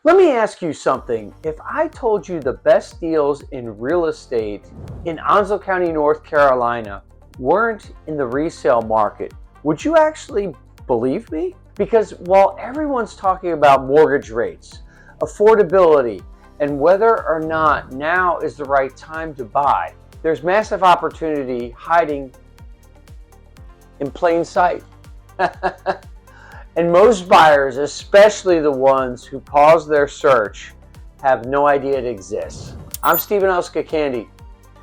Let me ask you something. If I told you the best deals in real estate in Onslow County, North Carolina weren't in the resale market, would you actually believe me? Because while everyone's talking about mortgage rates, affordability, and whether or not now is the right time to buy, there's massive opportunity hiding in plain sight. And most buyers, especially the ones who pause their search, have no idea it exists. I'm Stephen Scacandi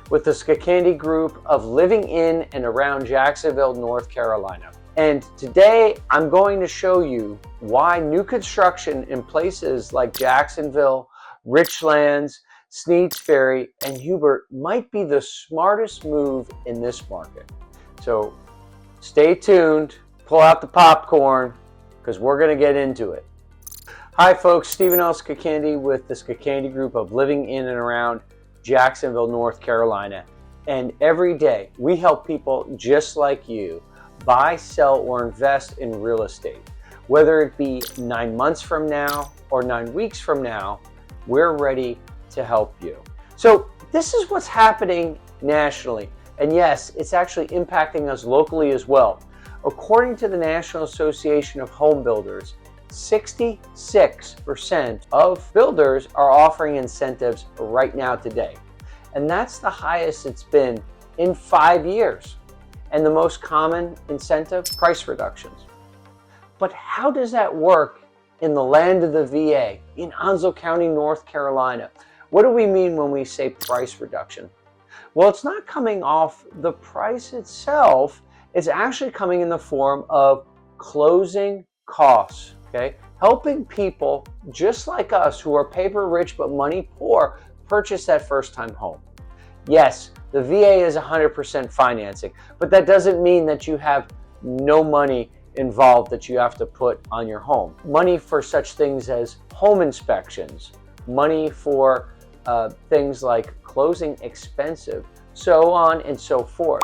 with the Scacandi Group of living in and around Jacksonville, North Carolina. And today I'm going to show you why new construction in places like Jacksonville, Richlands, Sneads Ferry, and Hubert might be the smartest move in this market. So stay tuned, pull out the popcorn, because we're going to get into it. Hi folks, Stephen Scacandi with the Scacandi Group of living in and around Jacksonville, North Carolina. And every day we help people just like you buy, sell, or invest in real estate. Whether it be 9 months from now or 9 weeks from now, we're ready to help you. So this is what's happening nationally. And yes, it's actually impacting us locally as well. According to the National Association of Home Builders, 66% of builders are offering incentives right now today. And that's the highest it's been in 5 years. And the most common incentive, price reductions. But how does that work in the land of the VA, in Onslow County, North Carolina? What do we mean when we say price reduction? Well, it's not coming off the price itself. It's actually coming in the form of closing costs, okay? Helping people just like us who are paper rich but money poor purchase that first time home. Yes, the VA is 100% financing, but that doesn't mean that you have no money involved that you have to put on your home. Money for such things as home inspections, money for things like closing expensive, so on and so forth.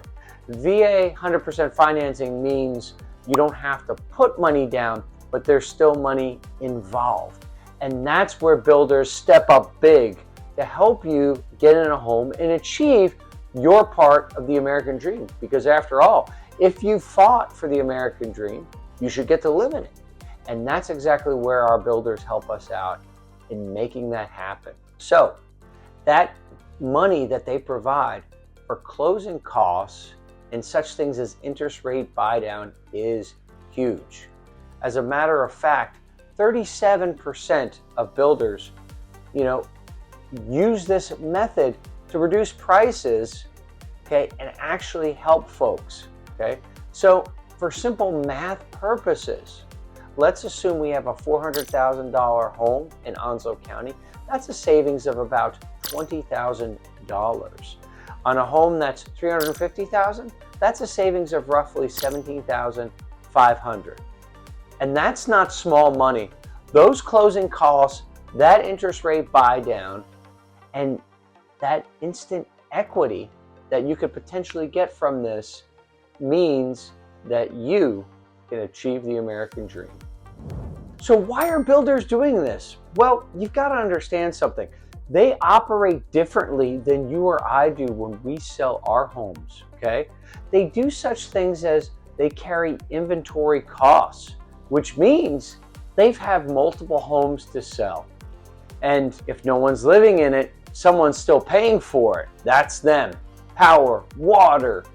VA 100% financing means you don't have to put money down, but there's still money involved. And that's where builders step up big to help you get in a home and achieve your part of the American dream. Because after all, if you fought for the American dream, you should get to live in it. And that's exactly where our builders help us out in making that happen. So that money that they provide for closing costs and such things as interest rate buy down is huge. As a matter of fact, 37% of builders, use this method to reduce prices, okay, and actually help folks, okay? So for simple math purposes, let's assume we have a $400,000 home in Onslow County. That's a savings of about $20,000. On a home that's $350,000, that's a savings of roughly $17,500. And that's not small money. Those closing costs, that interest rate buy down, and that instant equity that you could potentially get from this means that you can achieve the American dream. So why are builders doing this? Well, you've got to understand something. They operate differently than you or I do when we sell our homes, okay? They do such things as they carry inventory costs, which means they have multiple homes to sell. And if no one's living in it, someone's still paying for it. That's them. Power, water,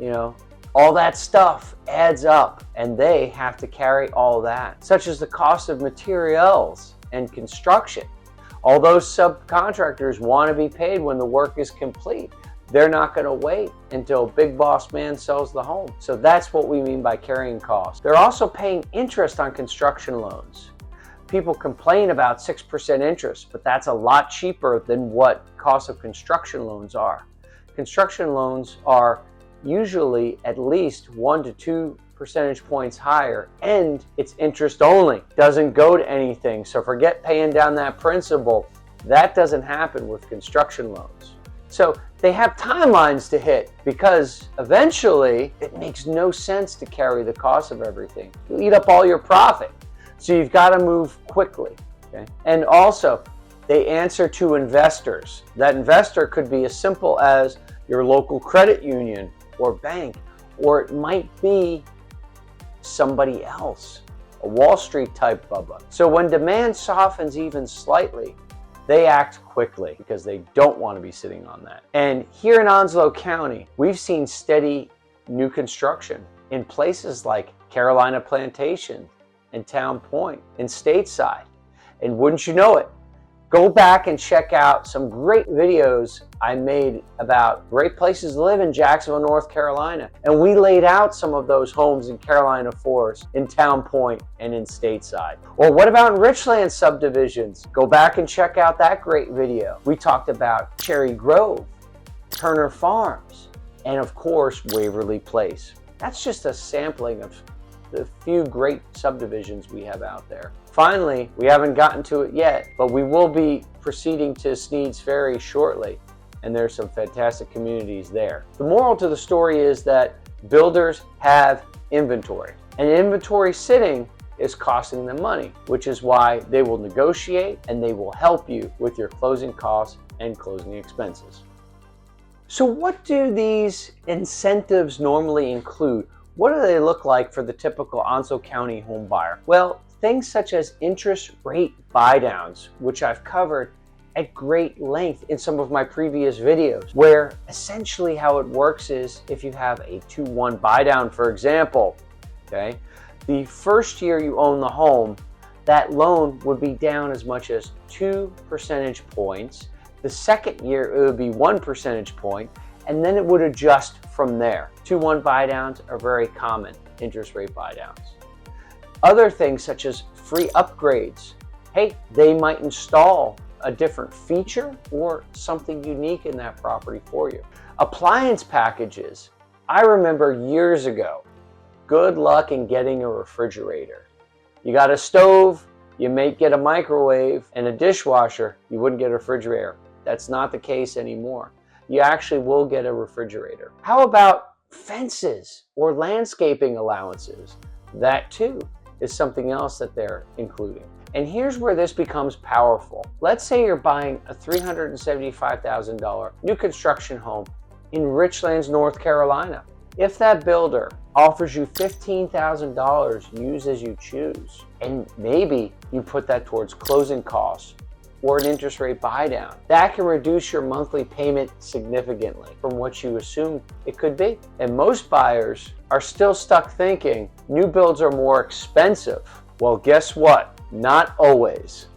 all that stuff adds up, and they have to carry all that, such as the cost of materials and construction. Although subcontractors want to be paid when the work is complete, they're not going to wait until Big Boss Man sells the home. So that's what we mean by carrying costs. They're also paying interest on construction loans. People complain about 6% interest, but that's a lot cheaper than what cost of construction loans are. Construction loans are usually at least 1 to 2 percentage points higher, and it's interest only, doesn't go to anything. So forget paying down that principal. That doesn't happen with construction loans. So they have timelines to hit, because eventually it makes no sense to carry the cost of everything. You'll eat up all your profit. So you've got to move quickly. Okay? And also, They answer to investors. That investor could be as simple as your local credit union or bank, or it might be somebody else, a Wall Street type bubba. So when demand softens even slightly, they act quickly because they don't want to be sitting on that. And here in Onslow County, we've seen steady new construction in places like Carolina Plantation and Town Point and Stateside. And wouldn't you know it, go back and check out some great videos I made about great places to live in Jacksonville, North Carolina. And we laid out some of those homes in Carolina Forest, in Town Point, and in Stateside. Or what about in Richland subdivisions? Go back and check out that great video. We talked about Cherry Grove, Turner Farms, and of course, Waverly Place. That's just a sampling of the few great subdivisions we have out there. Finally, we haven't gotten to it yet, but we will be proceeding to Sneads Ferry shortly, and there's some fantastic communities there. The moral to the story is that builders have inventory, and inventory sitting is costing them money, which is why they will negotiate and they will help you with your closing costs and closing expenses. So what do these incentives normally include? What do they look like for the typical Onslow County home buyer? Well, things such as interest rate buydowns, which I've covered at great length in some of my previous videos, where essentially how it works is if you have a 2-1 buydown, for example, okay, the first year you own the home, that loan would be down as much as 2 percentage points. The second year, it would be 1 percentage point, and then it would adjust from there. 2-1 buydowns are very common interest rate buydowns. Other things such as free upgrades. Hey, they might install a different feature or something unique in that property for you. Appliance packages. I remember years ago, good luck in getting a refrigerator. You got a stove, you may get a microwave and a dishwasher, you wouldn't get a refrigerator. That's not the case anymore. You actually will get a refrigerator. How about fences or landscaping allowances? That too is something else that they're including. And here's where this becomes powerful. Let's say you're buying a $375,000 new construction home in Richlands, North Carolina. If that builder offers you $15,000, use as you choose, and maybe you put that towards closing costs or an interest rate buydown, that can reduce your monthly payment significantly from what you assumed it could be. And most buyers are still stuck thinking new builds are more expensive. Well, guess what? Not always.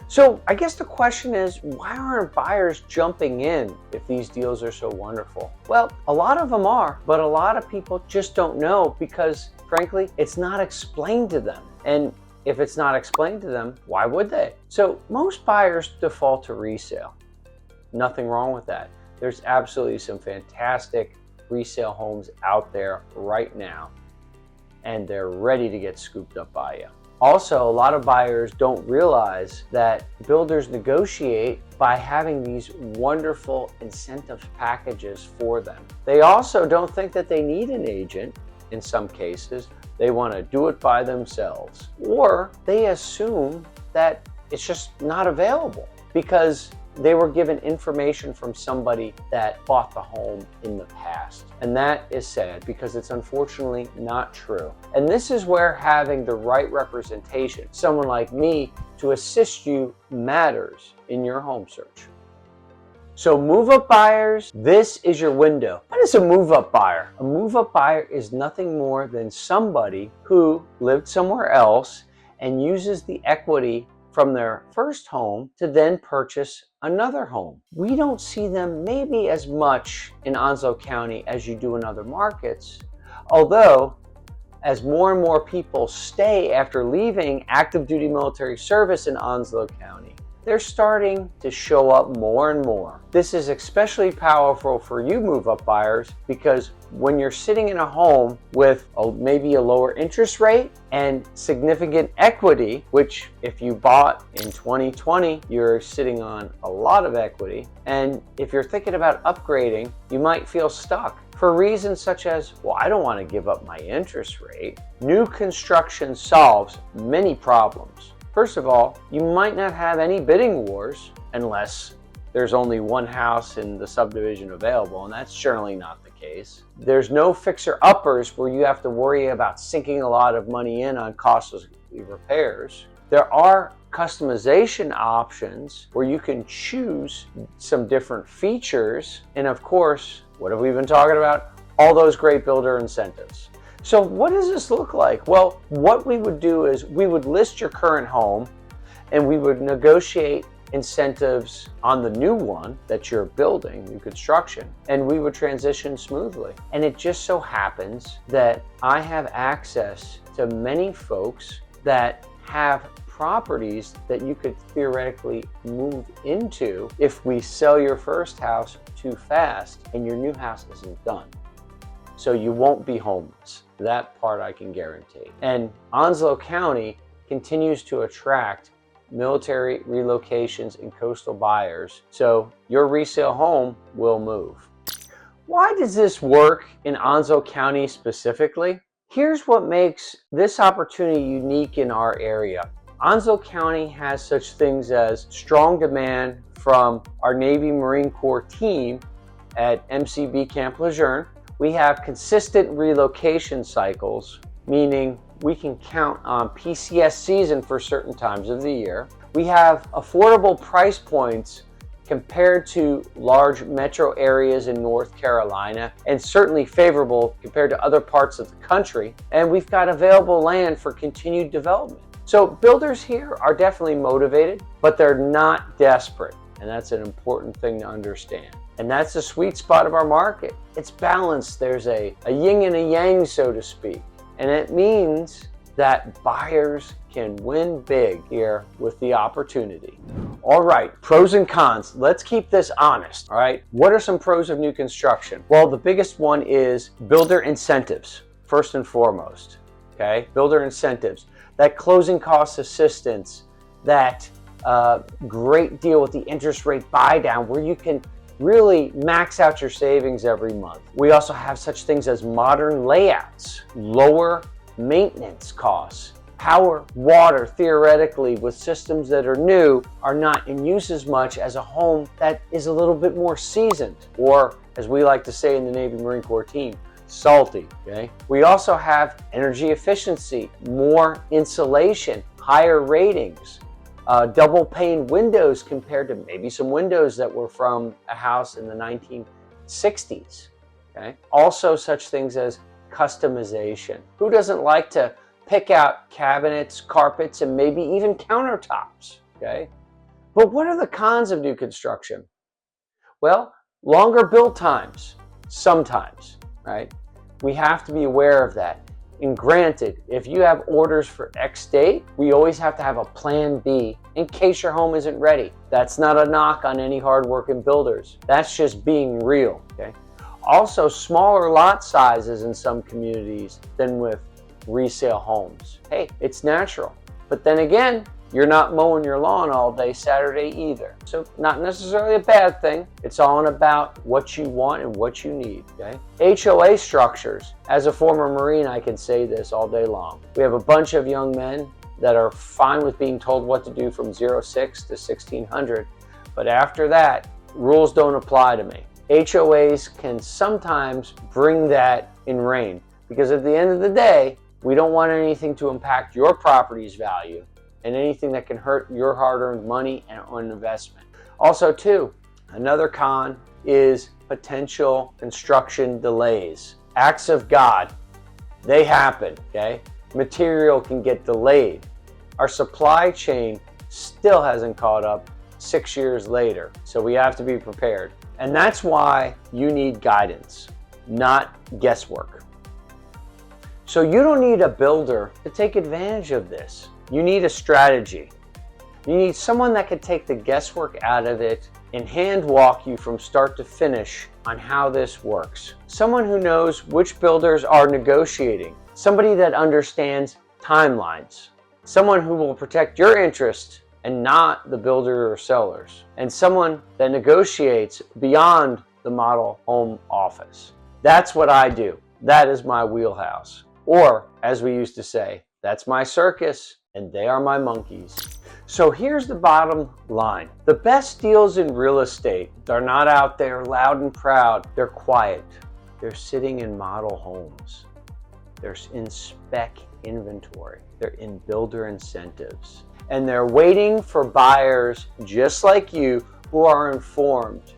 So I guess the question is, why aren't buyers jumping in if these deals are so wonderful? Well, a lot of them are, but a lot of people just don't know because, frankly, it's not explained to them. And if it's not explained to them, why would they? So most buyers default to resale. Nothing wrong with that. There's absolutely some fantastic resale homes out there right now, and they're ready to get scooped up by you. Also, a lot of buyers don't realize that builders negotiate by having these wonderful incentive packages for them. They also don't think that they need an agent in some cases. They want to do it by themselves, or they assume that it's just not available because they were given information from somebody that bought the home in the past. And that is sad because it's unfortunately not true. And this is where having the right representation, someone like me to assist you, matters in your home search. So move-up buyers, this is your window. What is a move-up buyer? A move-up buyer is nothing more than somebody who lived somewhere else and uses the equity from their first home to then purchase another home. We don't see them maybe as much in Onslow County as you do in other markets, although as more and more people stay after leaving active duty military service in Onslow County, they're starting to show up more and more. This is especially powerful for you move-up buyers because when you're sitting in a home with maybe a lower interest rate and significant equity, which if you bought in 2020, you're sitting on a lot of equity. And if you're thinking about upgrading, you might feel stuck for reasons such as, well, I don't want to give up my interest rate. New construction solves many problems. First of all, you might not have any bidding wars unless there's only one house in the subdivision available, and that's generally not the case. There's no fixer-uppers where you have to worry about sinking a lot of money in on costly repairs. There are customization options where you can choose some different features, and of course, what have we been talking about? All those great builder incentives. So what does this look like? Well, what we would do is we would list your current home and we would negotiate incentives on the new one that you're building, new construction, and we would transition smoothly. And it just so happens that I have access to many folks that have properties that you could theoretically move into if we sell your first house too fast and your new house isn't done. So you won't be homeless. That part I can guarantee. And Onslow County continues to attract military relocations and coastal buyers, so your resale home will move. Why does this work in Onslow County specifically? Here's what makes this opportunity unique in our area. Onslow County has such things as strong demand from our Navy Marine Corps team at MCB Camp Lejeune. We have consistent relocation cycles, meaning we can count on PCS season for certain times of the year. We have affordable price points compared to large metro areas in North Carolina, and certainly favorable compared to other parts of the country. And we've got available land for continued development. So builders here are definitely motivated, but they're not desperate. And that's an important thing to understand. And that's the sweet spot of our market. It's balanced. There's a yin and a yang, so to speak. And it means that buyers can win big here with the opportunity. All right, pros and cons. Let's keep this honest, all right? What are some pros of new construction? Well, the biggest one is builder incentives, first and foremost, okay? Builder incentives, that closing cost assistance, that great deal with the interest rate buy down where you can really max out your savings every month. We also have such things as modern layouts, lower maintenance costs, power, water, theoretically, with systems that are new, are not in use as much as a home that is a little bit more seasoned, or as we like to say in the Navy Marine Corps team, salty, okay? We also have energy efficiency, more insulation, higher ratings, double pane windows compared to maybe some windows that were from a house in the 1960s, okay? Also such things as customization. Who doesn't like to pick out cabinets, carpets, and maybe even countertops, okay? But what are the cons of new construction? Well, longer build times, sometimes, right? We have to be aware of that. And granted, if you have orders for X date, we always have to have a plan B in case your home isn't ready. That's not a knock on any hardworking builders. That's just being real, okay? Also, smaller lot sizes in some communities than with resale homes. Hey, it's natural. But then again, you're not mowing your lawn all day Saturday either. So not necessarily a bad thing. It's all about what you want and what you need, okay? HOA structures. As a former Marine, I can say this all day long. We have a bunch of young men that are fine with being told what to do from 06 to 1600. But after that, rules don't apply to me. HOAs can sometimes bring that in rein, because at the end of the day, we don't want anything to impact your property's value and anything that can hurt your hard-earned money and on investment. Also too, another con is potential construction delays. Acts of God, they happen, okay? Material can get delayed. Our supply chain still hasn't caught up 6 years later, so we have to be prepared. And that's why you need guidance, not guesswork. So you don't need a builder to take advantage of this. You need a strategy. You need someone that can take the guesswork out of it and hand walk you from start to finish on how this works. Someone who knows which builders are negotiating. Somebody that understands timelines. Someone who will protect your interest and not the builder or sellers. And someone that negotiates beyond the model home office. That's what I do. That is my wheelhouse. Or, as we used to say, that's my circus. and they are my monkeys. So here's the bottom line. The best deals in real estate, they're not out there loud and proud. They're quiet. They're sitting in model homes. They're in spec inventory. They're in builder incentives. And they're waiting for buyers just like you who are informed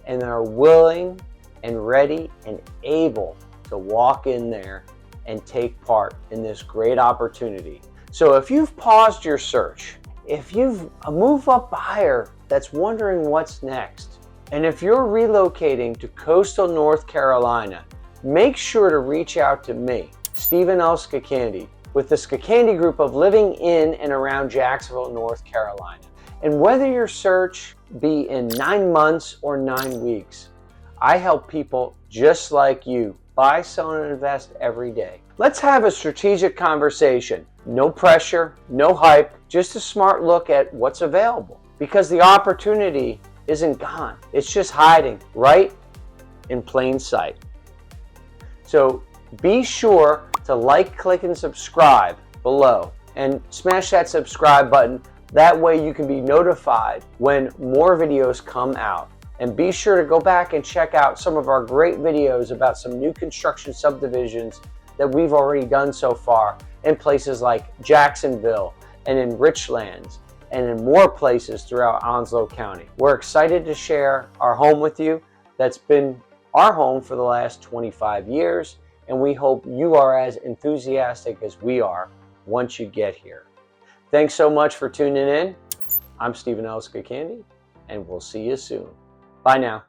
and are willing and ready and able to walk in there and take part in this great opportunity. So if you've paused your search, if you've a move-up buyer that's wondering what's next, and if you're relocating to coastal North Carolina, make sure to reach out to me, Stephen L. Scacandi, with the Scacandi Group of living in and around Jacksonville, North Carolina. And whether your search be in 9 months or 9 weeks, I help people just like you buy, sell, and invest every day. Let's have a strategic conversation. No pressure, no hype, just a smart look at what's available. Because the opportunity isn't gone. It's just hiding right in plain sight. So be sure to like, click, and subscribe below. And smash that subscribe button. That way you can be notified when more videos come out. And be sure to go back and check out some of our great videos about some new construction subdivisions that we've already done so far in places like Jacksonville and in Richlands and in more places throughout Onslow County. We're excited to share our home with you. That's been our home for the last 25 years, and we hope you are as enthusiastic as we are once you get here. Thanks so much for tuning in. I'm Stephen L. Scacandi, and we'll see you soon. Bye now.